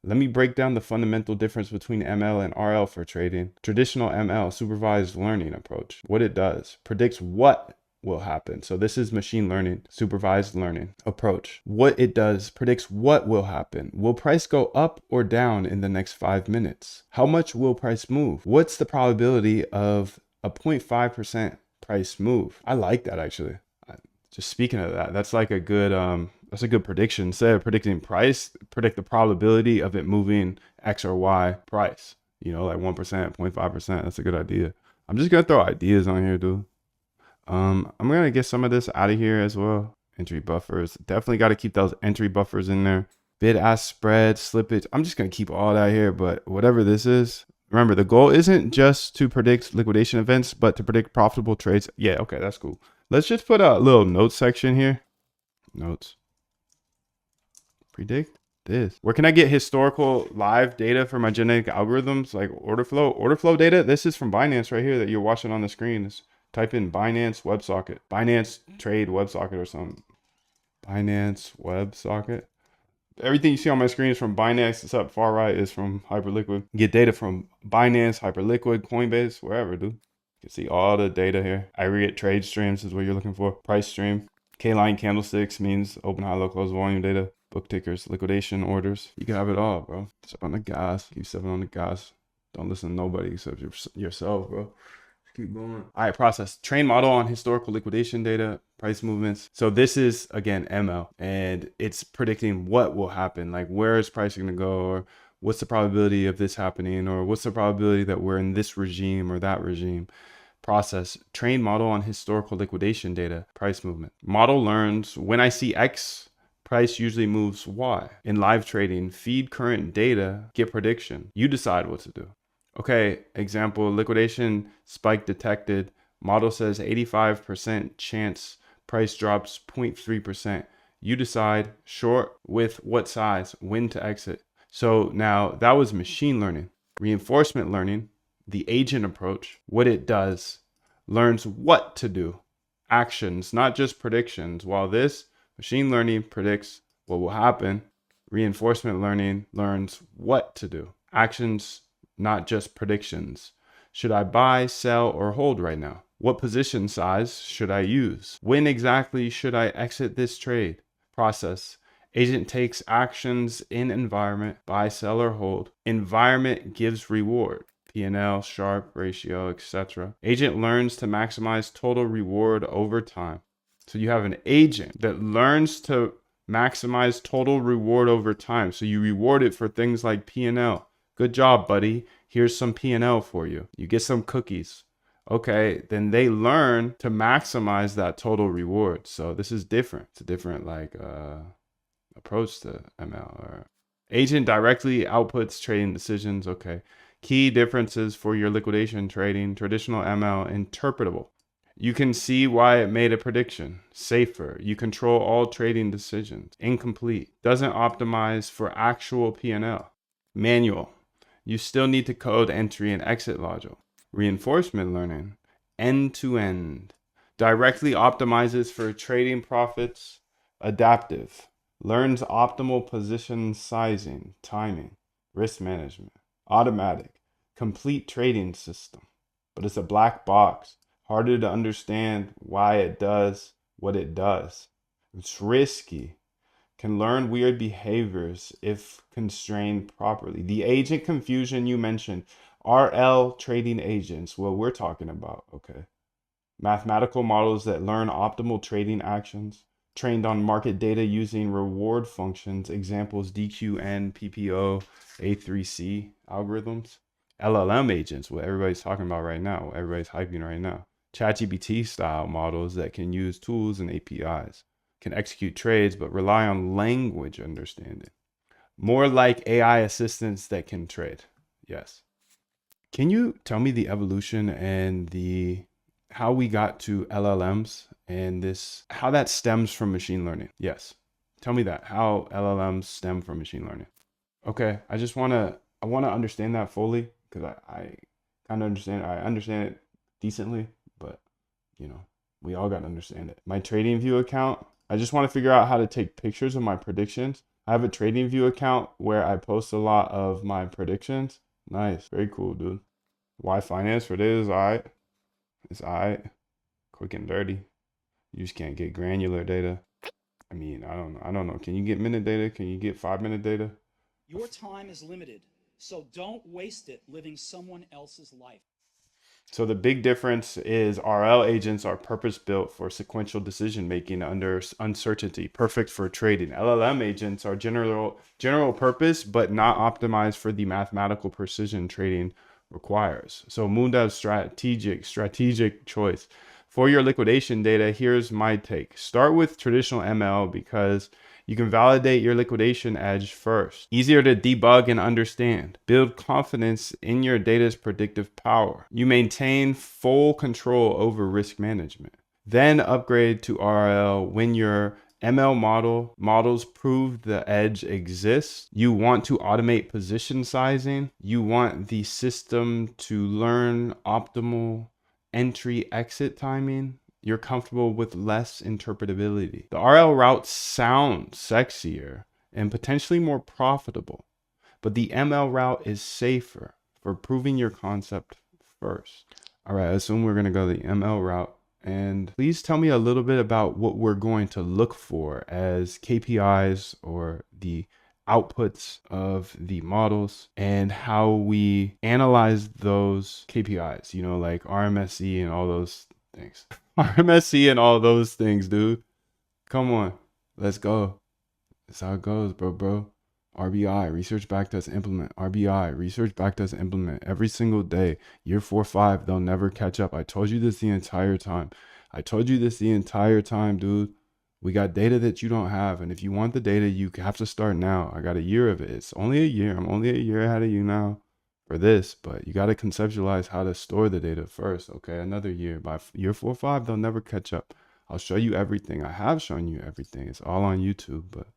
Let me break down the fundamental difference between ML and RL for trading. Traditional ML, supervised learning approach, what it does, predicts what will happen. So this is machine learning, supervised learning approach. What it does predicts what will happen. Will price go up or down in the next 5 minutes? How much will price move? What's the probability of a 0.5% price move? I like that actually. Just speaking of that, that's like a good that's a good prediction. Instead of predicting price, predict the probability of it moving X or Y price. You know, like 1%, 0.5%. That's a good idea. I'm just gonna throw ideas on here, dude. I'm gonna get some of this out of here as well. Entry buffers. Definitely gotta keep those entry buffers in there. Bid ask spread, slippage. I'm just gonna keep all that here, but whatever this is, remember the goal isn't just to predict liquidation events, but to predict profitable trades. Yeah, okay, that's cool. Let's just put a little notes section here. Notes. Predict this. Where can I get historical live data for my genetic algorithms like order flow? Order flow data. This is from Binance right here that you're watching on the screen. Type in Binance WebSocket. Binance Trade WebSocket or something. Binance WebSocket. Everything you see on my screen is from Binance, except far right is from Hyperliquid. Get data from Binance, Hyperliquid, Coinbase, wherever, dude. You can see all the data here. Aggregate trade streams is what you're looking for. Price stream. K-line candlesticks means open, high, low, close volume data. Book tickers, liquidation orders. You can have it all, bro. Step on the gas. Keep stepping on the gas. Don't listen to nobody except yourself, bro. Keep going. All right, process. Train model on historical liquidation data, price movements. So this is, again, ML, and it's predicting what will happen. Like, where is pricing going to go, or what's the probability of this happening, or what's the probability that we're in this regime or that regime. Process. Train model on historical liquidation data, price movement. Model learns when I see X, price usually moves Y. In live trading, feed current data, get prediction. You decide what to do. Okay, example, liquidation spike detected. Model says 85% chance price drops 0.3%. You decide short with what size, when to exit. So now that was machine learning. Reinforcement learning, the agent approach, what it does, learns what to do. Actions, not just predictions. While this machine learning predicts what will happen, reinforcement learning learns what to do. Actions, not just predictions. Should I buy, sell, or hold right now? What position size should I use? When exactly should I exit this trade? Process. Agent takes actions in environment, buy, sell, or hold. Environment gives reward. P&L, Sharpe, ratio, etc. Agent learns to maximize total reward over time. So you have an agent that learns to maximize total reward over time. So you reward it for things like P&L. Good job, buddy. Here's some P&L for you. You get some cookies. Okay, then they learn to maximize that total reward. So this is different. It's a different approach to ML. Or agent directly outputs trading decisions. Okay. Key differences for your liquidation trading. Traditional ML, interpretable. You can see why it made a prediction. Safer. You control all trading decisions. Incomplete. Doesn't optimize for actual P&L. Manual. You still need to code entry and exit logic. Reinforcement learning, end-to-end. Directly optimizes for trading profits. Adaptive. Learns optimal position sizing, timing, risk management. Automatic. Complete trading system. But it's a black box. Harder to understand why it does what it does. It's risky. Can learn weird behaviors if constrained properly. The agent confusion you mentioned, RL trading agents, what we're talking about, okay. Mathematical models that learn optimal trading actions, trained on market data using reward functions, examples DQN, PPO, A3C algorithms. LLM agents, what everybody's talking about right now, what everybody's hyping right now. ChatGPT style models that can use tools and APIs. Can execute trades, but rely on language understanding. More like AI assistants that can trade. Yes. Can you tell me the evolution and how we got to LLMs and how that stems from machine learning? Yes. Tell me that, how LLMs stem from machine learning. Okay. I want to understand that fully because I kind of understand. I understand it decently, but we all got to understand it. My TradingView account, I just want to figure out how to take pictures of my predictions I have a trading view account where I post a lot of my predictions. Nice. Very cool, dude. Why finance for this? Alright. It's alright. Quick and dirty. You just can't get granular data. I mean, I don't know. I don't know. Can you get minute data? Can you get 5 minute data? Your time is limited, so don't waste it living someone else's life. So the big difference is RL agents are purpose built for sequential decision making under uncertainty, perfect for trading. LLM agents are general purpose, but not optimized for the mathematical precision trading requires. So Moondev's strategic choice. For your liquidation data, here's my take. Start with traditional ML because you can validate your liquidation edge first. Easier to debug and understand. Build confidence in your data's predictive power. You maintain full control over risk management. Then upgrade to RL when your ML models prove the edge exists. You want to automate position sizing. You want the system to learn optimal entry exit timing. You're comfortable with less interpretability. The RL route sounds sexier and potentially more profitable, but the ML route is safer for proving your concept first. All right, I assume we're going to go the ML route. And please tell me a little bit about what we're going to look for as KPIs or the outputs of the models and how we analyze those KPIs, you know, like RMSE and all those things. RMSE and all those things, dude. Come on. Let's go. That's how it goes, bro. RBI, research backed us implement. RBI, research backed us implement every single day. Year 4-5, they'll never catch up. I told you this the entire time. Dude. We got data that you don't have. And if you want the data, you have to start now. I got a year of it. It's only a year. I'm only a year ahead of you now for this, but you got to conceptualize how to store the data first. Okay. Another year. By year 4-5, they'll never catch up. I'll show you everything. I have shown you everything. It's all on YouTube, but